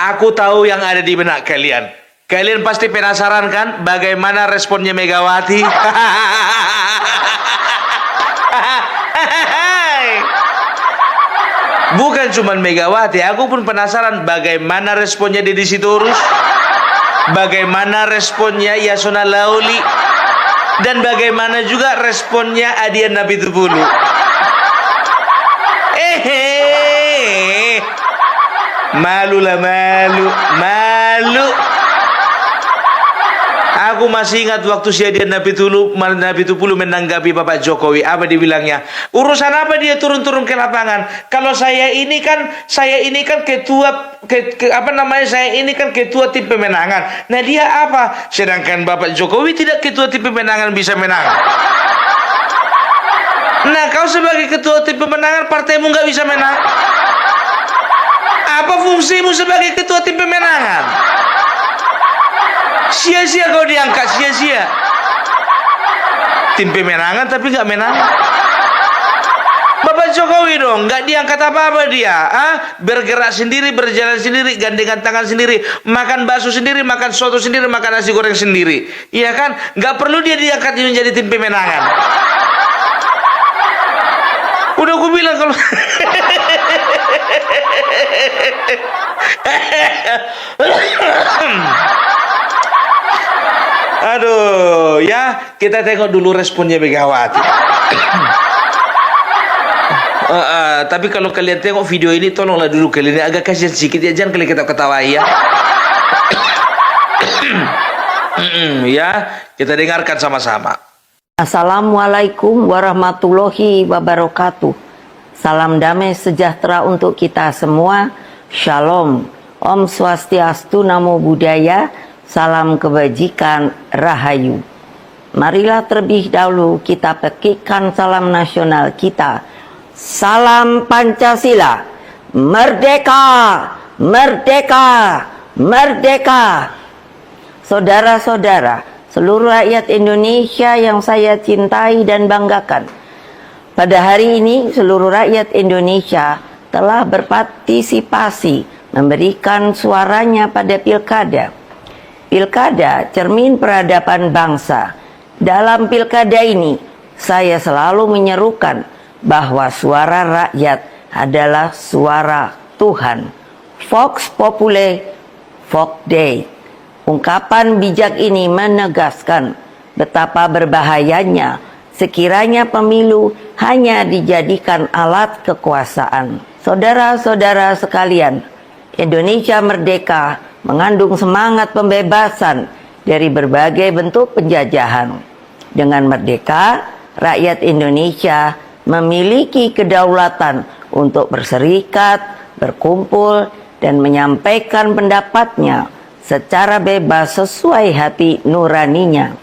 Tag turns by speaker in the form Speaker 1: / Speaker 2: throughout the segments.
Speaker 1: Aku tahu yang ada di benak kalian. Kalian pasti penasaran kan bagaimana responnya Megawati? Bukan cuma Megawati, aku pun penasaran bagaimana responnya Deddy Sitorus, bagaimana responnya Yasona Lauli, dan bagaimana juga responnya Adian Napitupulu. Malu lah, malu. Aku masih ingat waktu si Adian Napitupulu menanggapi Bapak Jokowi. Apa dibilangnya? Urusan apa dia turun-turun ke lapangan? Kalau saya ini kan ketua saya ini kan ketua tim pemenangan. Nah dia apa? Sedangkan Bapak Jokowi tidak ketua tim pemenangan bisa menang. Nah kau sebagai ketua tim pemenangan partaimu nggak bisa menang. Apa fungsimu sebagai ketua tim pemenangan? Sia-sia kau diangkat, sia-sia. Tim pemenangan tapi nggak menang. Bapak Jokowi dong, nggak diangkat apa-apa dia. Bergerak sendiri, berjalan sendiri, gandengan tangan sendiri, makan bakso sendiri, makan soto sendiri, makan nasi goreng sendiri. Iya kan? Nggak perlu dia diangkat menjadi tim pemenangan. Udah aku bilang kalau aduh, ya kita tengok dulu responnya Megawati. Tapi kalau kalian tengok video ini, tolonglah dulu kalian agak kasihan sedikit ya, jangan kalian ketawa-ketawa ya. Ya, kita dengarkan sama-sama.
Speaker 2: Assalamualaikum warahmatullahi wabarakatuh. Salam damai sejahtera untuk kita semua. Shalom. Om Swastiastu, Namo Buddhaya. Salam kebajikan, Rahayu. Marilah terlebih dahulu kita petikkan salam nasional kita. Salam Pancasila. Merdeka, merdeka, merdeka. Saudara-saudara, seluruh rakyat Indonesia yang saya cintai dan banggakan. Pada hari ini seluruh rakyat Indonesia telah berpartisipasi memberikan suaranya pada pilkada. Pilkada cermin peradaban bangsa. Dalam pilkada ini saya selalu menyerukan bahwa suara rakyat adalah suara Tuhan. Vox Populi, Vox Dei. Ungkapan bijak ini menegaskan betapa berbahayanya sekiranya pemilu hanya dijadikan alat kekuasaan. Saudara-saudara sekalian, Indonesia merdeka mengandung semangat pembebasan dari berbagai bentuk penjajahan. Dengan merdeka, rakyat Indonesia memiliki kedaulatan untuk berserikat, berkumpul, dan menyampaikan pendapatnya secara bebas sesuai hati nuraninya.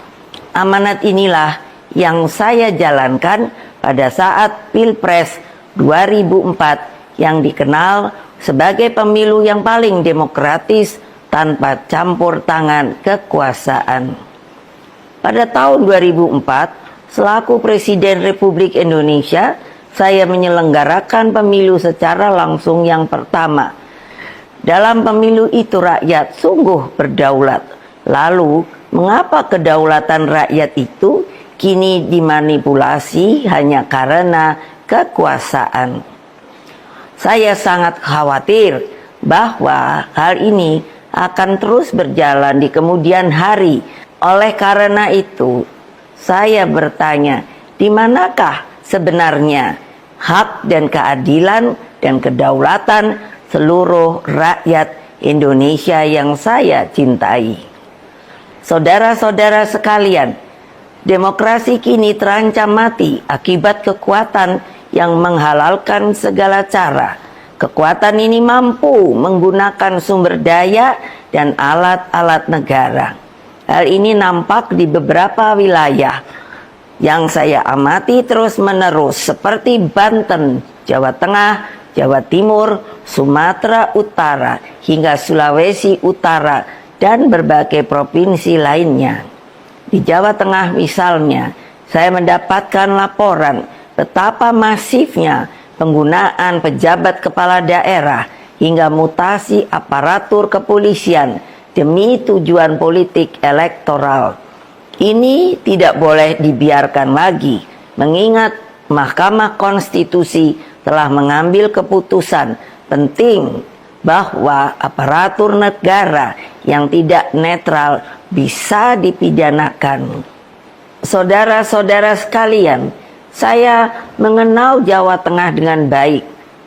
Speaker 2: Amanat inilah yang saya jalankan pada saat Pilpres 2004 yang dikenal sebagai pemilu yang paling demokratis tanpa campur tangan kekuasaan. Pada tahun 2004, selaku Presiden Republik Indonesia, saya menyelenggarakan pemilu secara langsung yang pertama. Dalam pemilu itu rakyat sungguh berdaulat. Lalu, mengapa kedaulatan rakyat itu kini dimanipulasi hanya karena kekuasaan? Saya sangat khawatir bahwa hal ini akan terus berjalan di kemudian hari. Oleh karena itu, saya bertanya, di manakah sebenarnya hak dan keadilan dan kedaulatan seluruh rakyat Indonesia yang saya cintai? Saudara-saudara sekalian, demokrasi kini terancam mati akibat kekuatan yang menghalalkan segala cara. Kekuatan ini mampu menggunakan sumber daya dan alat-alat negara. Hal ini nampak di beberapa wilayah yang saya amati terus-menerus seperti Banten, Jawa Tengah, Jawa Timur, Sumatera Utara, hingga Sulawesi Utara, dan berbagai provinsi lainnya. Di Jawa Tengah misalnya, saya mendapatkan laporan betapa masifnya penggunaan pejabat kepala daerah hingga mutasi aparatur kepolisian demi tujuan politik elektoral. Ini tidak boleh dibiarkan lagi, mengingat Mahkamah Konstitusi telah mengambil keputusan penting bahwa aparatur negara yang tidak netral bisa dipidanakan. Saudara-saudara sekalian, saya mengenal Jawa Tengah dengan baik.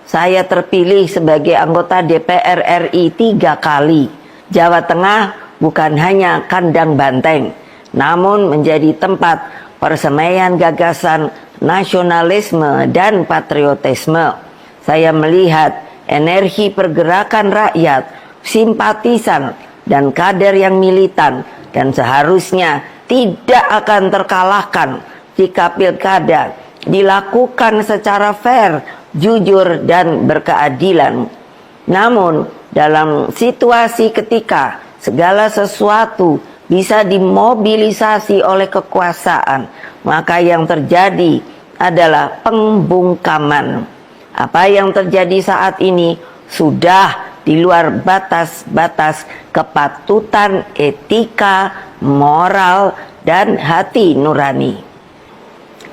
Speaker 2: Saya terpilih sebagai anggota DPR RI 3 kali. Jawa Tengah bukan hanya kandang banteng, namun menjadi tempat persemaian gagasan nasionalisme dan patriotisme. Saya melihat energi pergerakan rakyat, simpatisan, dan kader yang militan, dan seharusnya tidak akan terkalahkan jika pilkada dilakukan secara fair, jujur, dan berkeadilan. Namun, dalam situasi ketika segala sesuatu bisa dimobilisasi oleh kekuasaan, maka yang terjadi adalah pembungkaman. Apa yang terjadi saat ini sudah di luar batas-batas kepatutan etika, moral, dan hati nurani.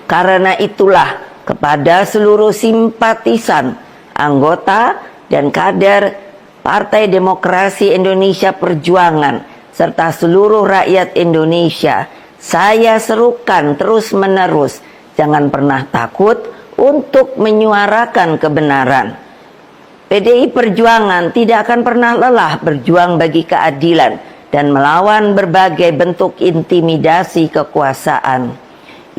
Speaker 2: Karena itulah kepada seluruh simpatisan, anggota, dan kader Partai Demokrasi Indonesia Perjuangan serta seluruh rakyat Indonesia, saya serukan terus-menerus, jangan pernah takut untuk menyuarakan kebenaran. PDI Perjuangan tidak akan pernah lelah berjuang bagi keadilan dan melawan berbagai bentuk intimidasi kekuasaan.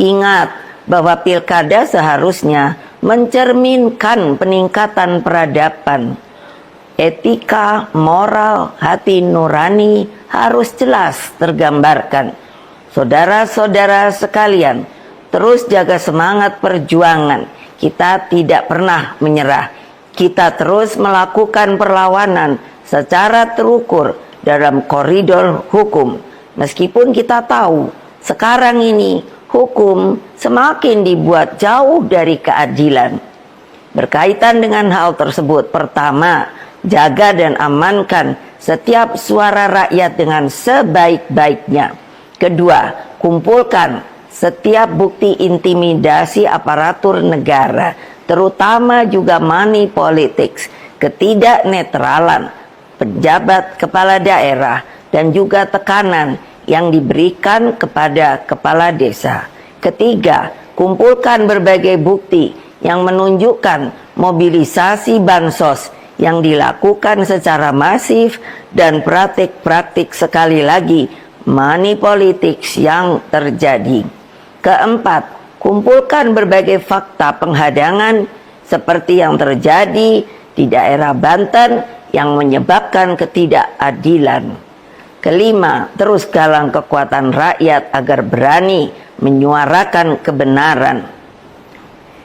Speaker 2: Ingat bahwa pilkada seharusnya mencerminkan peningkatan peradaban. Etika, moral, hati nurani harus jelas tergambarkan. Saudara-saudara sekalian, terus jaga semangat perjuangan. Kita tidak pernah menyerah. Kita terus melakukan perlawanan secara terukur dalam koridor hukum. Meskipun kita tahu sekarang ini hukum semakin dibuat jauh dari keadilan. Berkaitan dengan hal tersebut, pertama, jaga dan amankan setiap suara rakyat dengan sebaik-baiknya. Kedua, kumpulkan setiap bukti intimidasi aparatur negara, terutama juga money politics, ketidaknetralan pejabat kepala daerah, dan juga tekanan yang diberikan kepada kepala desa. Ketiga, kumpulkan berbagai bukti yang menunjukkan mobilisasi bansos yang dilakukan secara masif dan praktik-praktik, sekali lagi, money politics yang terjadi. Keempat, kumpulkan berbagai fakta penghadangan seperti yang terjadi di daerah Banten yang menyebabkan ketidakadilan. Kelima, terus galang kekuatan rakyat agar berani menyuarakan kebenaran.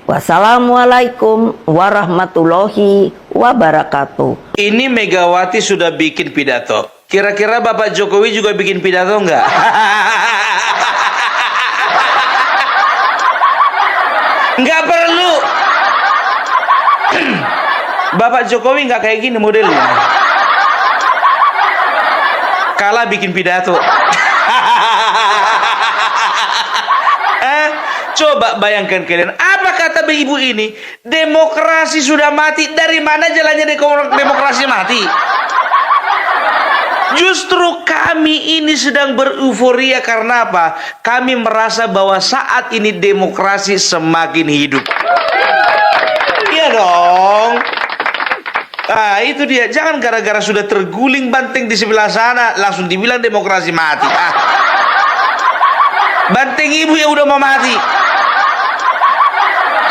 Speaker 2: Wassalamualaikum warahmatullahi wabarakatuh.
Speaker 1: Ini Megawati sudah bikin pidato. Kira-kira Bapak Jokowi juga bikin pidato enggak? Enggak perlu. Bapak Jokowi enggak kayak gini modelnya. Kalah bikin pidato. Coba bayangkan kalian, apa kata ibu ini? Demokrasi sudah mati. Dari mana jalannya demokrasi mati? Justru kami ini sedang bereuforia karena apa? Kami merasa bahwa saat ini demokrasi semakin hidup. Iya dong. Nah itu dia. Jangan gara-gara sudah terguling banteng di sebelah sana langsung dibilang demokrasi mati. Banteng ibu yang udah mau mati.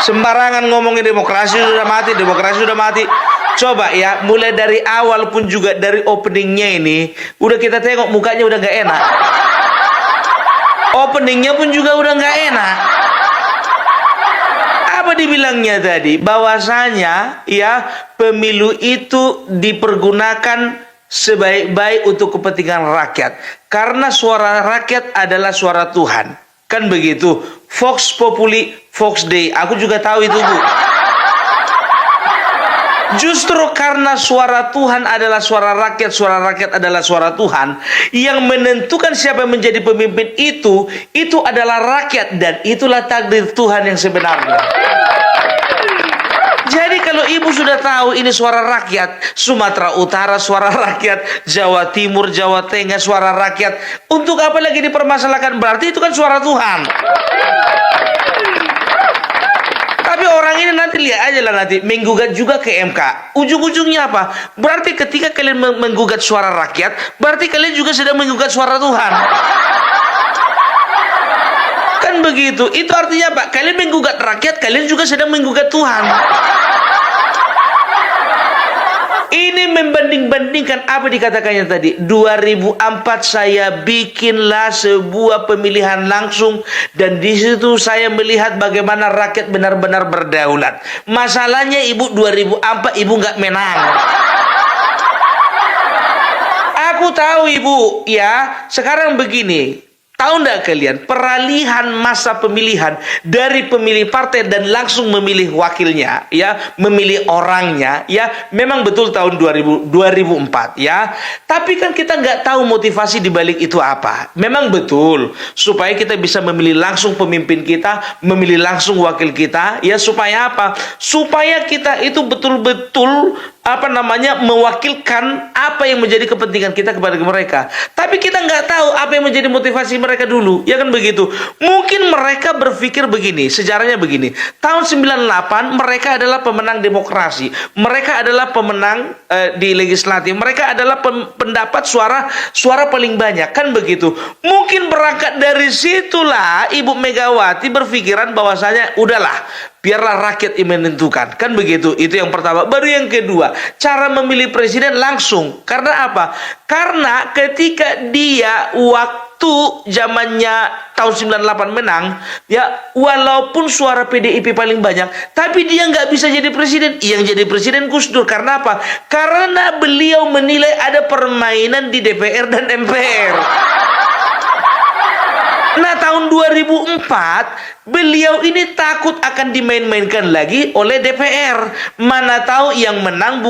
Speaker 1: Sembarangan ngomongin demokrasi sudah mati, demokrasi sudah mati. Coba ya, mulai dari awal pun juga dari openingnya ini, udah kita tengok mukanya udah gak enak. Openingnya pun juga udah gak enak. Apa dibilangnya tadi? Bahwasanya ya pemilu itu dipergunakan sebaik-baik untuk kepentingan rakyat. Karena suara rakyat adalah suara Tuhan. Kan begitu. Vox Populi, Vox Dei. Aku juga tahu itu, Bu. Justru karena suara Tuhan adalah suara rakyat adalah suara Tuhan, yang menentukan siapa yang menjadi pemimpin itu adalah rakyat, dan itulah takdir Tuhan yang sebenarnya. Jadi kalau ibu sudah tahu ini suara rakyat, Sumatera Utara suara rakyat, Jawa Timur, Jawa Tengah suara rakyat, untuk apa lagi dipermasalahkan? Berarti itu kan suara Tuhan. Tapi orang ini nanti lihat aja lah, nanti menggugat juga ke MK. Ujung-ujungnya apa? Berarti ketika kalian menggugat suara rakyat, berarti kalian juga sedang menggugat suara Tuhan. Kan begitu. Itu artinya apa? Kalian menggugat rakyat, kalian juga sedang menggugat Tuhan. Ini membanding-bandingkan apa dikatakannya tadi. 2004 saya bikinlah sebuah pemilihan langsung, dan di situ saya melihat bagaimana rakyat benar-benar berdaulat. Masalahnya ibu 2004 ibu nggak menang. Aku tahu ibu, ya. Sekarang begini. Tahu nggak kalian, peralihan masa pemilihan dari pemilih partai dan langsung memilih wakilnya, ya, memilih orangnya, ya, memang betul tahun 2004, ya. Tapi kan kita nggak tahu motivasi di balik itu apa. Memang betul supaya kita bisa memilih langsung pemimpin kita, memilih langsung wakil kita, ya, supaya apa? Supaya kita itu betul-betul mewakilkan apa yang menjadi kepentingan kita kepada mereka. Tapi kita nggak tahu apa yang menjadi motivasi mereka dulu, ya kan begitu. Mungkin mereka berpikir begini, sejarahnya begini. Tahun 98 mereka adalah pemenang demokrasi, mereka adalah pemenang di legislatif, mereka adalah pendapat suara paling banyak, kan begitu. Mungkin berangkat dari situlah Ibu Megawati berpikiran bahwasanya udahlah, biarlah rakyat yang menentukan. Kan begitu. Itu yang pertama. Baru yang kedua, cara memilih presiden langsung. Karena apa? Karena ketika dia waktu zamannya tahun 98 menang, ya, walaupun suara PDIP paling banyak, tapi dia nggak bisa jadi presiden. Yang jadi presiden Gus Dur. Karena apa? Karena beliau menilai ada permainan di DPR dan MPR. Nah, tahun 2004 beliau ini takut akan dimain-mainkan lagi oleh DPR. Mana tahu yang menang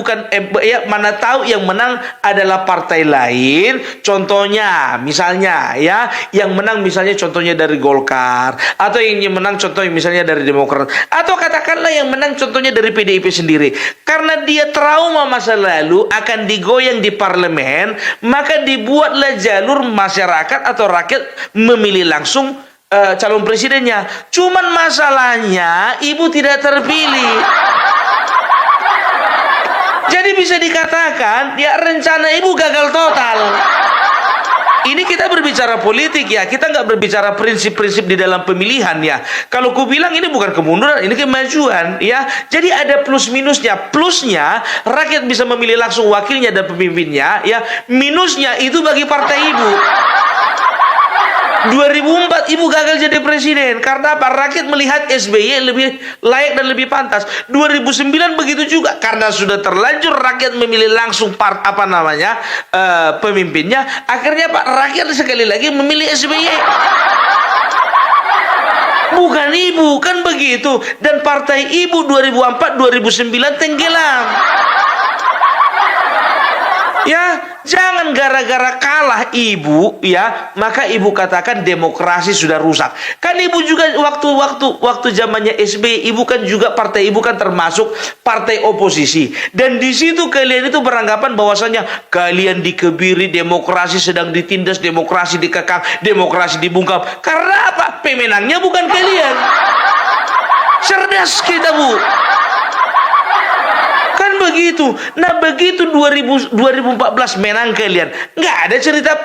Speaker 1: mana tahu yang menang adalah partai lain. Contohnya, misalnya, ya, yang menang misalnya contohnya dari Golkar, atau yang menang contohnya misalnya dari Demokrat, atau katakanlah yang menang contohnya dari PDIP sendiri. Karena dia trauma masa lalu akan digoyang di parlemen, maka dibuatlah jalur masyarakat atau rakyat memilih langsung calon presidennya. Cuman masalahnya ibu tidak terpilih. Jadi bisa dikatakan ya rencana ibu gagal total. Ini kita berbicara politik, ya. Kita nggak berbicara prinsip-prinsip di dalam pemilihan, ya. Kalau ku bilang ini bukan kemunduran, ini kemajuan, ya. Jadi ada plus minusnya. Plusnya rakyat bisa memilih langsung wakilnya dan pemimpinnya, ya. Minusnya itu bagi partai ibu. 2004 ibu gagal jadi presiden karena apa? Rakyat melihat SBY lebih layak dan lebih pantas. 2009 begitu juga karena sudah terlanjur rakyat memilih langsung pemimpinnya. Akhirnya Pak, rakyat sekali lagi memilih SBY. Bukan ibu, kan begitu. Dan partai ibu 2004 2009 tenggelam. Ya, jangan gara-gara kalah ibu, ya, maka ibu katakan demokrasi sudah rusak. Kan ibu juga waktu zamannya SBY, ibu kan juga partai ibu kan termasuk partai oposisi. Dan di situ kalian itu beranggapan bahwasanya kalian dikebiri, demokrasi sedang ditindas, demokrasi dikekang, demokrasi dibungkam. Karena apa? Pemenangnya bukan kalian. Cerdas kita, Bu. Begitu. Nah, begitu 2014 menang kalian. Nggak ada cerita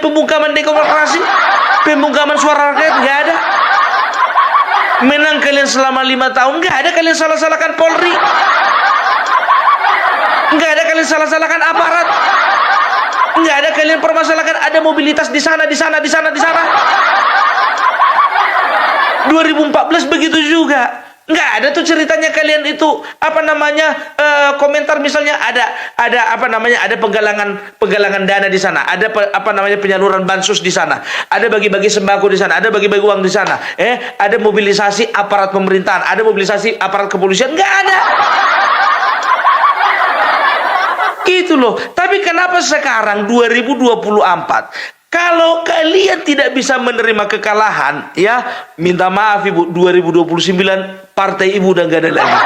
Speaker 1: pembungkaman demokrasi, pembungkaman suara rakyat, nggak ada. Menang kalian selama 5 tahun, nggak ada kalian salah-salahkan Polri, nggak ada kalian salah-salahkan aparat, nggak ada kalian permasalahkan ada mobilitas di sana. 2014 begitu juga. Nggak ada tuh ceritanya kalian itu komentar misalnya ada penggalangan dana di sana, ada penyaluran bansos di sana, ada bagi-bagi sembako di sana, ada bagi-bagi uang di sana, ada mobilisasi aparat pemerintahan, ada mobilisasi aparat kepolisian. Nggak ada. Gitu loh. Tapi kenapa sekarang 2024 kalau kalian tidak bisa menerima kekalahan, ya minta maaf Ibu, 2029 partai Ibu udah gak ada lagi.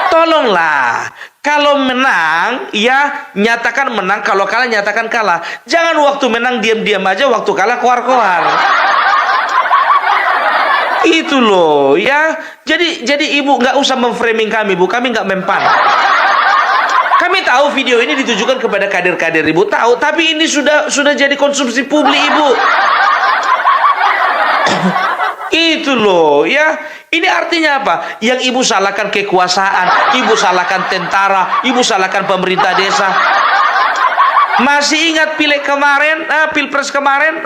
Speaker 1: Tolonglah, kalau menang ya nyatakan menang, kalau kalah nyatakan kalah. Jangan waktu menang diam-diam aja, waktu kalah koar-koar. Itu loh ya. Jadi Ibu nggak usah memframing kami, Bu. Kami nggak mempan. Kami tahu video ini ditujukan kepada kader-kader Ibu, tahu, tapi ini sudah jadi konsumsi publik Ibu. Itu loh ya. Ini artinya apa? Yang Ibu salahkan kekuasaan, Ibu salahkan tentara, Ibu salahkan pemerintah desa. Masih ingat pileg kemarin, pilpres kemarin,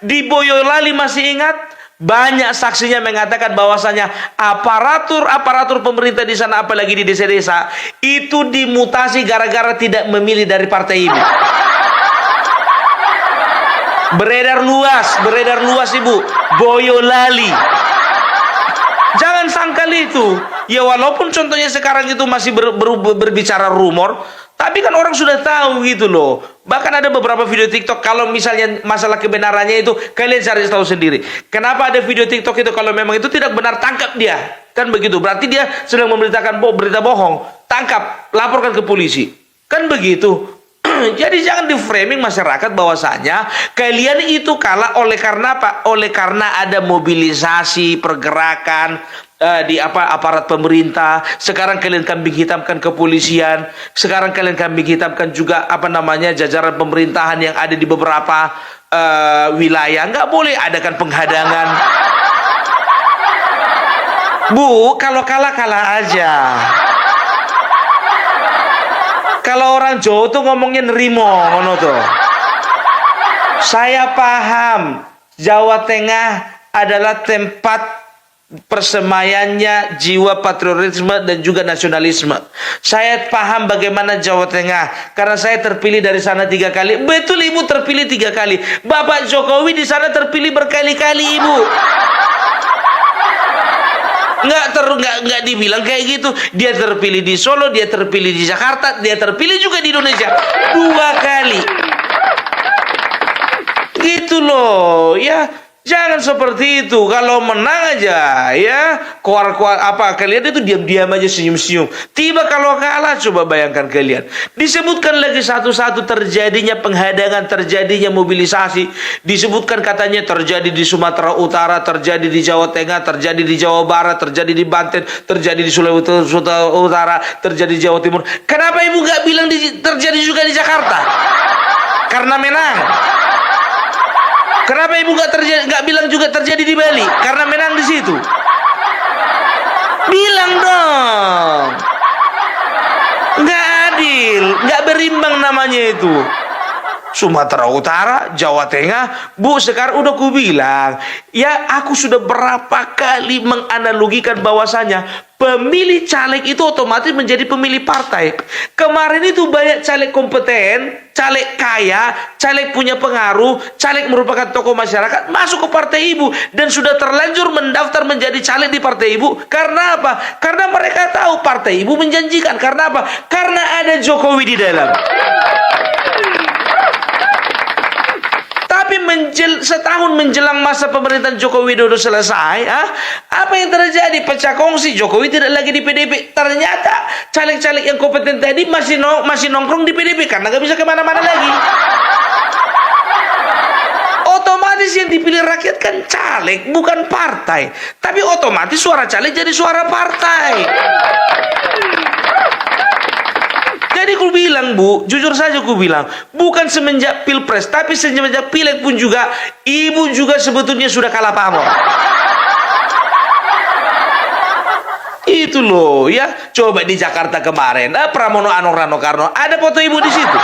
Speaker 1: di Boyolali masih ingat? Banyak saksinya mengatakan bahwasanya aparatur pemerintah di sana, apalagi di desa-desa, itu dimutasi gara-gara tidak memilih dari partai Ibu. Beredar luas Ibu, Boyolali. Jangan sangkal itu. Ya walaupun contohnya sekarang itu masih berbicara rumor, tapi kan orang sudah tahu gitu loh. Bahkan ada beberapa video TikTok, kalau misalnya masalah kebenarannya itu kalian cari tahu sendiri. Kenapa ada video TikTok itu, kalau memang itu tidak benar, tangkap dia. Kan begitu. Berarti dia sedang memberitakan berita bohong. Tangkap, laporkan ke polisi. Kan begitu. Jadi jangan di framing masyarakat bahwasanya kalian itu kalah oleh karena apa? Oleh karena ada mobilisasi pergerakan di aparat pemerintah. Sekarang kalian kambing hitamkan kepolisian. Sekarang kalian kambing hitamkan juga jajaran pemerintahan yang ada di beberapa wilayah. Nggak boleh adakan penghadangan. Bu, kalau kalah aja. Kalau orang Jawa tuh ngomongnya nerimo, ngono tuh. Saya paham Jawa Tengah adalah tempat persemayannya jiwa patriotisme dan juga nasionalisme. Saya paham bagaimana Jawa Tengah, karena saya terpilih dari sana 3 kali. Betul Ibu terpilih 3 kali. Bapak Jokowi di sana terpilih berkali-kali Ibu. Nggak dibilang kayak gitu. Dia terpilih di Solo, dia terpilih di Jakarta, dia terpilih juga di Indonesia 2 kali. Gitu loh ya. Jangan seperti itu. Kalau menang aja ya kuar-kuar kalian itu diam-diam aja, senyum-senyum. Tiba kalau kalah, coba bayangkan kalian. Disebutkan lagi satu-satu terjadinya penghadangan, terjadinya mobilisasi. Disebutkan katanya terjadi di Sumatera Utara, terjadi di Jawa Tengah, terjadi di Jawa Barat, terjadi di Banten, terjadi di Sulawesi Utara, terjadi di Jawa Timur. Kenapa Ibu nggak bilang terjadi juga di Jakarta? Karena menang. Kenapa Ibu nggak bilang juga terjadi di Bali? Karena menang di situ. Bilang dong. Nggak adil, nggak berimbang namanya itu. Sumatera Utara, Jawa Tengah, Bu, sekarang udah ku bilang, ya aku sudah berapa kali menganalogikan bahwasanya pemilih caleg itu otomatis menjadi pemilih partai. Kemarin itu banyak caleg kompeten, caleg kaya, caleg punya pengaruh, caleg merupakan tokoh masyarakat masuk ke partai Ibu dan sudah terlanjur mendaftar menjadi caleg di partai Ibu. Karena apa? Karena mereka tahu partai Ibu menjanjikan. Karena apa? Karena ada Jokowi di dalam. Tapi setahun menjelang masa pemerintahan Joko Widodo selesai, apa yang terjadi? Pecah kongsi, Jokowi tidak lagi di PDP. Ternyata caleg-caleg yang kompeten tadi masih nongkrong di PDP karena nggak bisa kemana-mana lagi. Otomatis yang dipilih rakyat kan caleg, bukan partai. Tapi otomatis suara caleg jadi suara partai. Jadi ku bilang, Bu, jujur saja ku bilang, bukan semenjak pilpres, tapi semenjak pileg pun juga, Ibu juga sebetulnya sudah kalah pamor. Itu loh ya. Coba di Jakarta kemarin, Pramono Anung Rano Karno, ada foto Ibu di situ.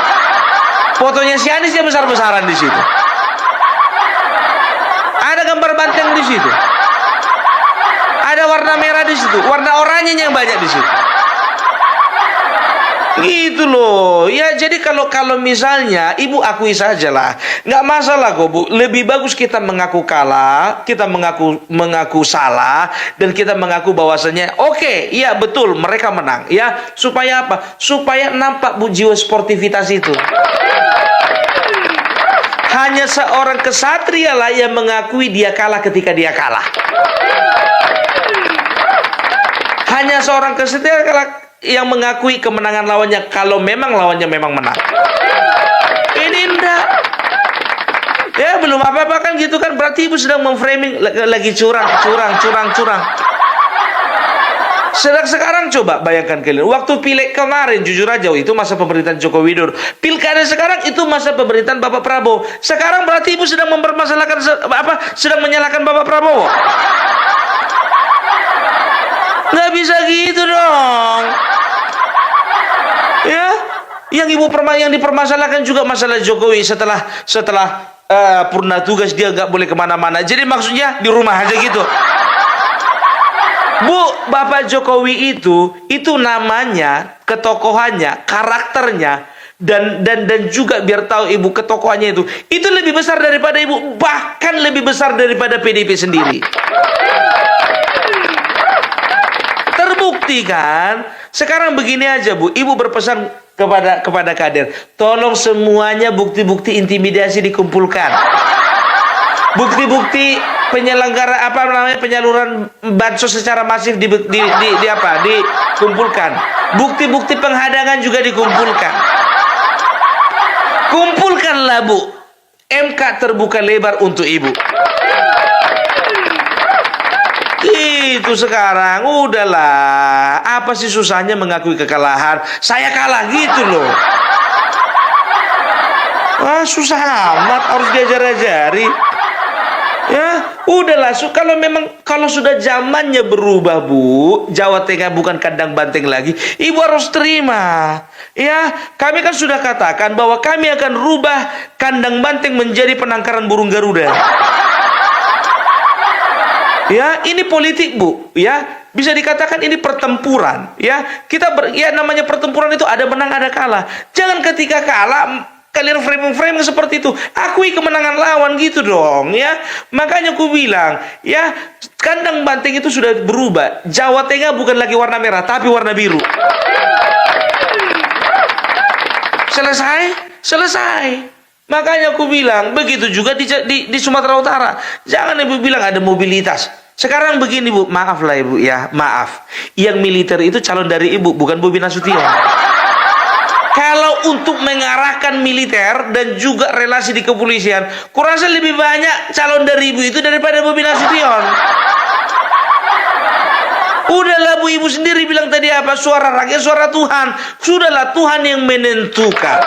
Speaker 1: Fotonya si Anies yang besar-besaran di situ. Ada gambar banteng di situ. Ada warna merah di situ, warna oranye yang banyak di situ. Gitu loh. Ya jadi kalau misalnya ibu akui sajalah, nggak masalah kok bu. Lebih bagus kita mengaku kalah, kita mengaku salah, dan kita mengaku bahwasanya oke, iya betul mereka menang. Ya supaya apa? Supaya nampak bu jiwa sportivitas itu. Hanya seorang kesatria lah yang mengakui dia kalah ketika dia kalah. Hanya seorang kesatria yang mengakui kemenangan lawannya kalau memang lawannya memang menang. Ini enggak. Ya belum apa-apa kan gitu kan, berarti ibu sedang memframing lagi curang. Sekarang coba bayangkan kalian, waktu pileg kemarin jujur aja itu masa pemerintahan Joko Widodo. Pilkada sekarang itu masa pemerintahan Bapak Prabowo. Sekarang berarti ibu sedang mempermasalahkan sedang menyalahkan Bapak Prabowo. Nggak bisa gitu dong. Ya, yang dipermasalahkan juga masalah Jokowi setelah purna tugas dia nggak boleh kemana-mana. Jadi maksudnya di rumah aja gitu. Bu, Bapak Jokowi itu namanya, ketokohannya, karakternya, dan juga biar tahu ibu ketokohannya itu lebih besar daripada ibu, bahkan lebih besar daripada PDIP sendiri. Terbukti kan? Sekarang begini aja bu, ibu berpesan kepada kader, tolong semuanya bukti-bukti intimidasi dikumpulkan. Bukti-bukti penyaluran bansos secara masif dikumpulkan. Bukti-bukti penghadangan juga dikumpulkan. Kumpulkanlah bu. MK terbuka lebar untuk ibu. Itu sekarang udahlah. Apa sih susahnya mengakui kekalahan? Saya kalah gitu loh. Wah, susah amat harus diajar-ajari. Ya, udahlah. Kalau sudah zamannya berubah, Bu, Jawa Tengah bukan kandang banteng lagi. Ibu harus terima. Ya, kami kan sudah katakan bahwa kami akan rubah kandang banteng menjadi penangkaran burung Garuda. Ya, ini politik, Bu. Ya, bisa dikatakan ini pertempuran. Ya, namanya pertempuran itu ada menang ada kalah. Jangan ketika kalah kalian framing seperti itu. Akui kemenangan lawan gitu dong, ya. Makanya aku bilang, ya, kandang banteng itu sudah berubah. Jawa Tengah bukan lagi warna merah, tapi warna biru. Selesai. Makanya aku bilang, begitu juga di Sumatera Utara. Jangan ibu bilang ada mobilitas. Sekarang begini bu, maaf lah ibu ya, maaf. Yang militer itu calon dari ibu, bukan Bobi Nasution. Kalau untuk mengarahkan militer dan juga relasi di kepolisian, kurasa lebih banyak calon dari ibu itu daripada Bobi Nasution. Udahlah bu, ibu sendiri bilang tadi apa? Suara rakyat, suara Tuhan. Sudahlah, Tuhan yang menentukan.